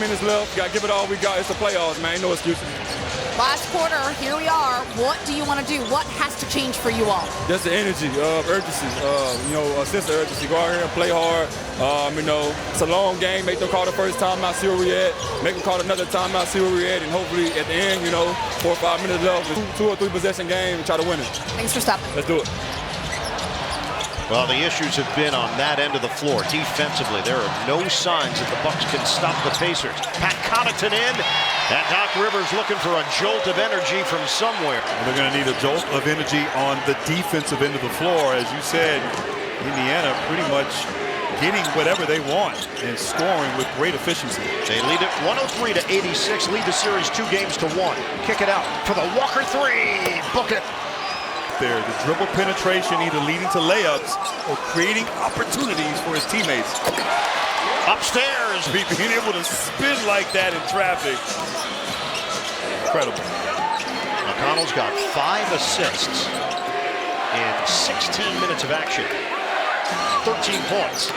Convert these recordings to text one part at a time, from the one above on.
minutes left. Got to give it all we got. It's the playoffs, man. No excuses. Last quarter, here we are. What do you want to do? What has to change for you all? Just the energy, urgency, a sense of urgency. Go out here and play hard. It's a long game. Make them call the first time out, see where we at. Make them call another time out, see where we at. And hopefully at the end, 4 or 5 minutes left, 2 or 3 possession game and try to win it. Thanks for stopping. Let's do it. Well, the issues have been on that end of the floor. Defensively, there are no signs that the Bucks can stop the Pacers. Pat Connaughton in, and Doc Rivers looking for a jolt of energy from somewhere. They're going to need a jolt of energy on the defensive end of the floor. As you said, Indiana pretty much getting whatever they want and scoring with great efficiency. They lead it 103-86, lead the series 2 games to 1. Kick it out for the Walker 3. Book it. There, the dribble penetration either leading to layups or creating opportunities for his teammates. Upstairs. Being able to spin like that in traffic. Incredible. McConnell's got 5 assists in 16 minutes of action. 13 points.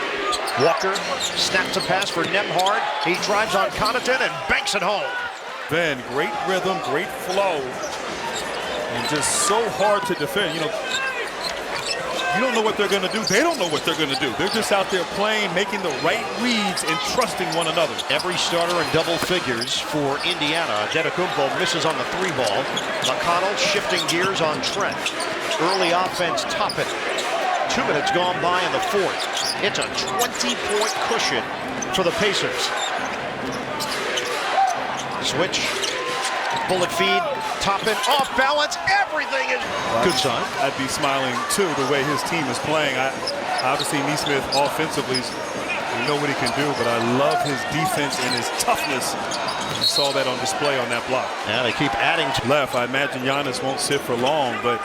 Walker snaps a pass for Nembhard. He drives on Connaughton and banks it home. Then great rhythm, great flow. And just so hard to defend. You don't know what they're going to do. They don't know what they're going to do. They're just out there playing, making the right reads, and trusting one another. Every starter in double figures for Indiana. Antetokounmpo misses on the 3 ball. McConnell shifting gears on Trent. Early offense topping. 2 minutes gone by in the 4th. It's a 20-point cushion for the Pacers. Switch. Bullet feed. Toppin, off balance, everything is good sign. I'd be smiling too the way his team is playing. Obviously Nesmith offensively, we know what he can do, but I love his defense and his toughness. I saw that on display on that block. Yeah, they keep adding to left. I imagine Giannis won't sit for long, but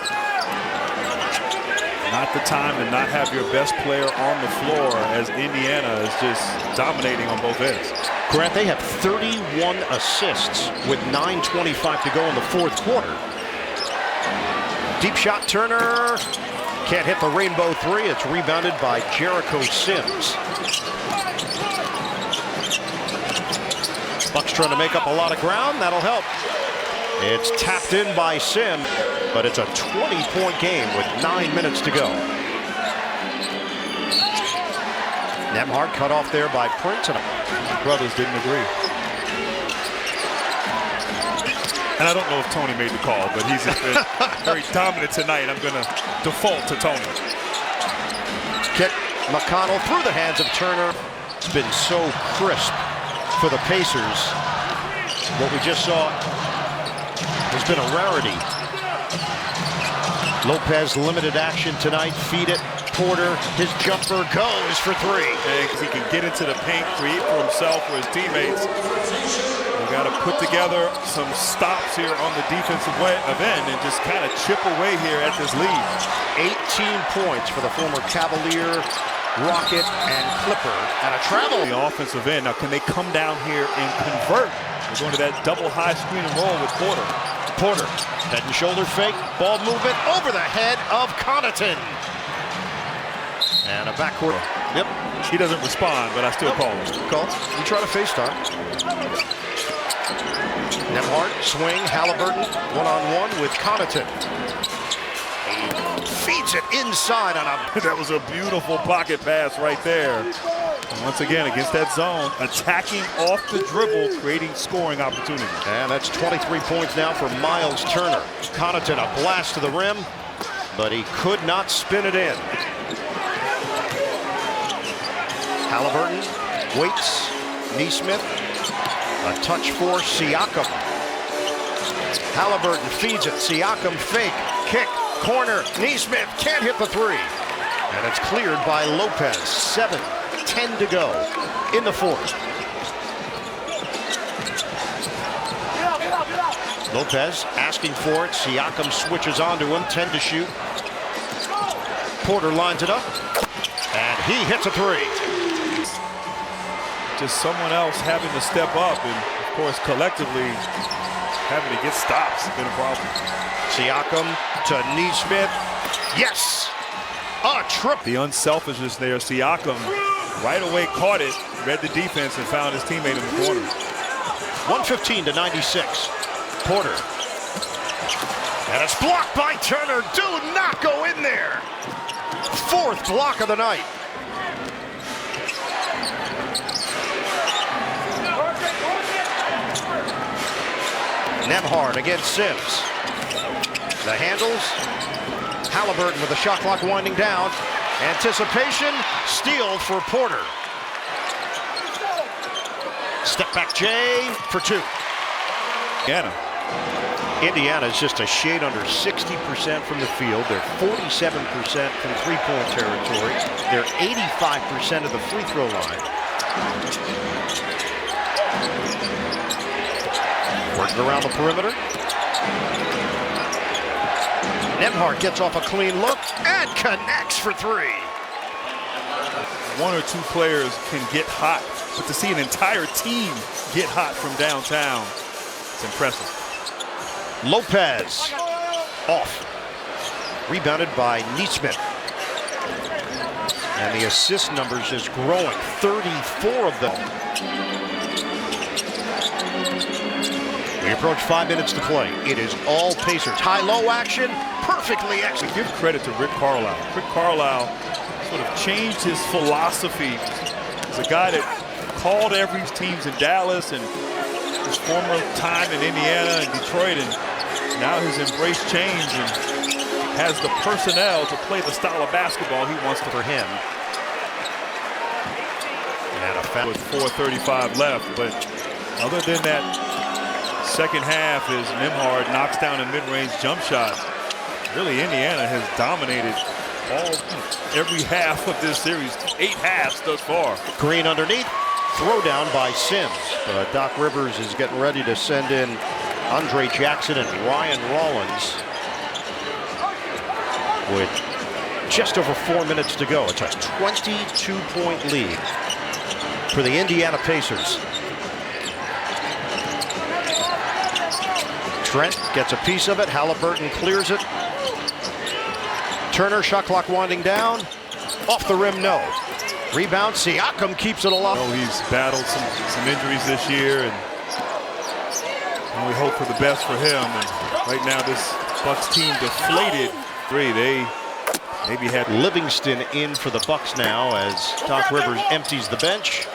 not the time to not have your best player on the floor as Indiana is just dominating on both ends. Grant, they have 31 assists with 9:25 to go in the 4th quarter. Deep shot, Turner. Can't hit the rainbow 3. It's rebounded by Jericho Sims. Bucks trying to make up a lot of ground. That'll help. It's tapped in by Sim, but it's a 20-point game with 9 minutes to go. Nembhard cut off there by Prince. And brothers didn't agree. And I don't know if Tony made the call, but he's been very dominant tonight. I'm going to default to Tony. Kick McConnell through the hands of Turner. It's been so crisp for the Pacers. What we just saw has been a rarity. Lopez limited action tonight. Feed it. Porter, his jumper goes for 3. Because he can get into the paint, create for himself or his teammates. We've got to put together some stops here on the defensive end and just kind of chip away here at this lead. 18 points for the former Cavalier, Rocket, and Clipper. And a travel. The offensive end. Now, can they come down here and convert? We're going to that double high screen and roll with Porter. Porter, head and shoulder fake, ball movement over the head of Connaughton. And a backcourt. Yep. He doesn't respond, but I still call him. Call. You try to FaceTime. Nembhard, swing, Halliburton, one-on-one with Connaughton. He feeds it inside on a... That was a beautiful pocket pass right there. And once again, against that zone, attacking off the dribble, creating scoring opportunities. And that's 23 points now for Miles Turner. Connaughton, a blast to the rim, but he could not spin it in. Halliburton waits. Nesmith. A touch for Siakam. Halliburton feeds it. Siakam fake. Kick. Corner. Nesmith can't hit the 3. And it's cleared by Lopez. 7:10 to go in the 4th. Lopez asking for it. Siakam switches onto him. 10 to shoot. Porter lines it up. And he hits a 3. Just someone else having to step up, and of course collectively having to get stops has been a problem. Siakam to Nesmith. Yes! A trip. The unselfishness there. Siakam right away caught it, read the defense, and found his teammate in the corner. 115 to 96. Porter. And it's blocked by Turner. Do not go in there. Fourth block of the night. Nembhard against Sims. The handles. Halliburton with the shot clock winding down. Anticipation. Steal for Porter. Step back Jay for two. Indiana is just a shade under 60% from the field. They're 47% from three-point territory. They're 85% of the free throw line. Working around the perimeter. Nembhard gets off a clean look and connects for three. One or two players can get hot, but to see an entire team get hot from downtown, it's impressive. Lopez off. Rebounded by Neesmith. And the assist numbers is growing. 34 of them. We approach 5 minutes to play. It is all Pacers. High-low action, perfectly executed. Give credit to Rick Carlisle. Rick Carlisle sort of changed his philosophy. He's a guy that called every teams in Dallas and his former time in Indiana and Detroit, and now he's embraced change and has the personnel to play the style of basketball he wants to for him. And a foul with 4:35 left, but other than that second half, as Nembhard knocks down a mid-range jump shot, really Indiana has dominated every half of this series. 8 halves thus far. Green underneath. Throw down by Sims. Doc Rivers is getting ready to send in Andre Jackson and Ryan Rollins with just over 4 minutes to go. It's a 22-point lead for the Indiana Pacers. Trent gets a piece of it. Halliburton clears it. Turner, shot clock winding down. Off the rim, no. Rebound, Siakam keeps it alive. He's battled some injuries this year, and we hope for the best for him. And right now, this Bucks team deflated. They maybe had Livingston in for the Bucks now as Doc Rivers empties the bench.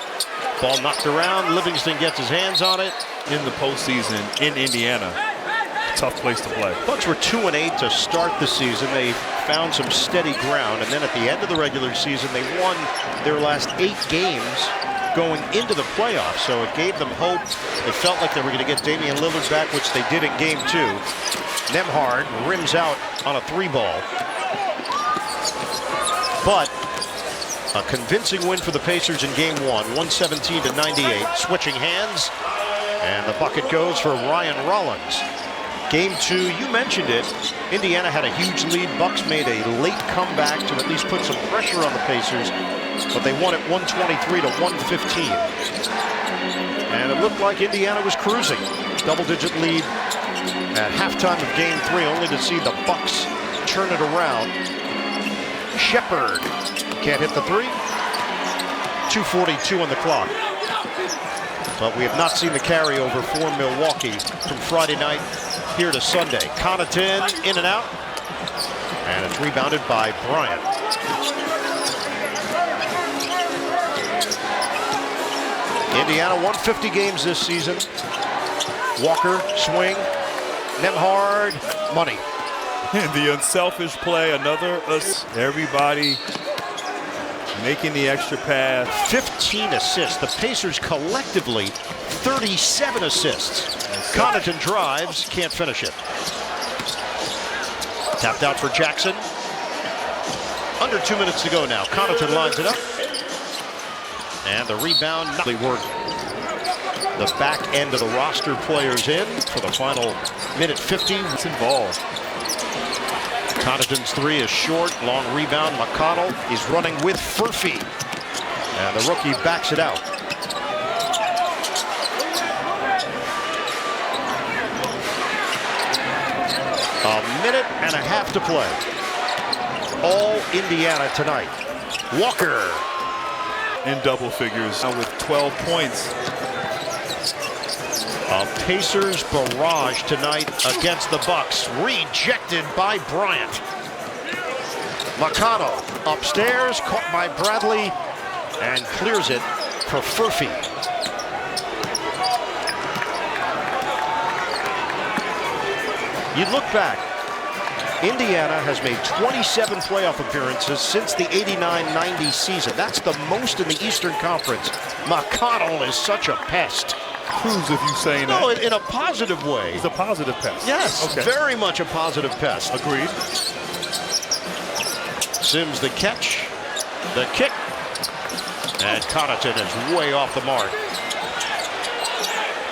Ball knocked around. Livingston gets his hands on it. In the postseason in Indiana. Tough place to play. Bucks were 2-8 to start the season. They found some steady ground, and then at the end of the regular season, they won their last 8 games going into the playoffs. So it gave them hope. It felt like they were going to get Damian Lillard back, which they did in Game 2. Nembhard rims out on a 3-ball. But a convincing win for the Pacers in Game 1, 117 to 98. Switching hands, and the bucket goes for Ryan Rollins. Game 2, you mentioned it. Indiana had a huge lead. Bucks made a late comeback to at least put some pressure on the Pacers, but they won it 123 to 115. And it looked like Indiana was cruising. Double-digit lead at halftime of Game 3, only to see the Bucks turn it around. Shepherd can't hit the 3. 2:42 on the clock. But we have not seen the carryover for Milwaukee from Friday night here to Sunday. Connaughton in and out. And it's rebounded by Bryant. Indiana won 50 games this season. Walker, swing. Nembhard, money. The unselfish play, another everybody making the extra pass. 15 assists. The Pacers collectively 37 assists. Connaughton drives, can't finish it. Tapped out for Jackson. Under 2 minutes to go now. Connaughton lines it up. And the rebound, not working. The back end of the roster players in for the final minute 50. It's involved. Connaughton's 3 is short. Long rebound. McConnell is running with Furphy. And the rookie backs it out. A minute and a half to play. All Indiana tonight. Walker. In double figures with 12 points. A Pacers barrage tonight against the Bucks. Rejected by Bryant. McConnell upstairs, caught by Bradley, and clears it for Furphy. You look back, Indiana has made 27 playoff appearances since the 89-90 season. That's the most in the Eastern Conference. McConnell is such a pest. Proves if you saying that. No, in a positive way. He's a positive pest. Yes, okay. Very much a positive pest. Agreed. Sims the catch, the kick, and Connaughton is way off the mark.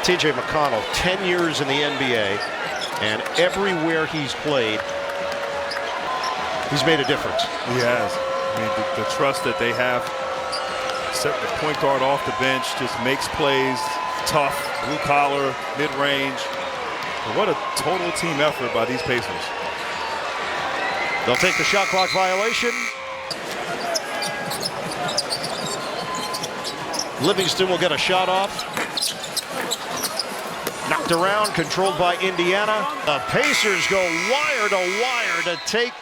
T.J. McConnell, 10 years in the NBA, and everywhere he's played, he's made a difference. He has. I mean, the trust that they have. Set the point guard off the bench, just makes plays, tough, blue collar, mid-range. What a total team effort by these Pacers. They'll take the shot clock violation. Livingston will get a shot off. Knocked around, controlled by Indiana. The Pacers go wire to wire to take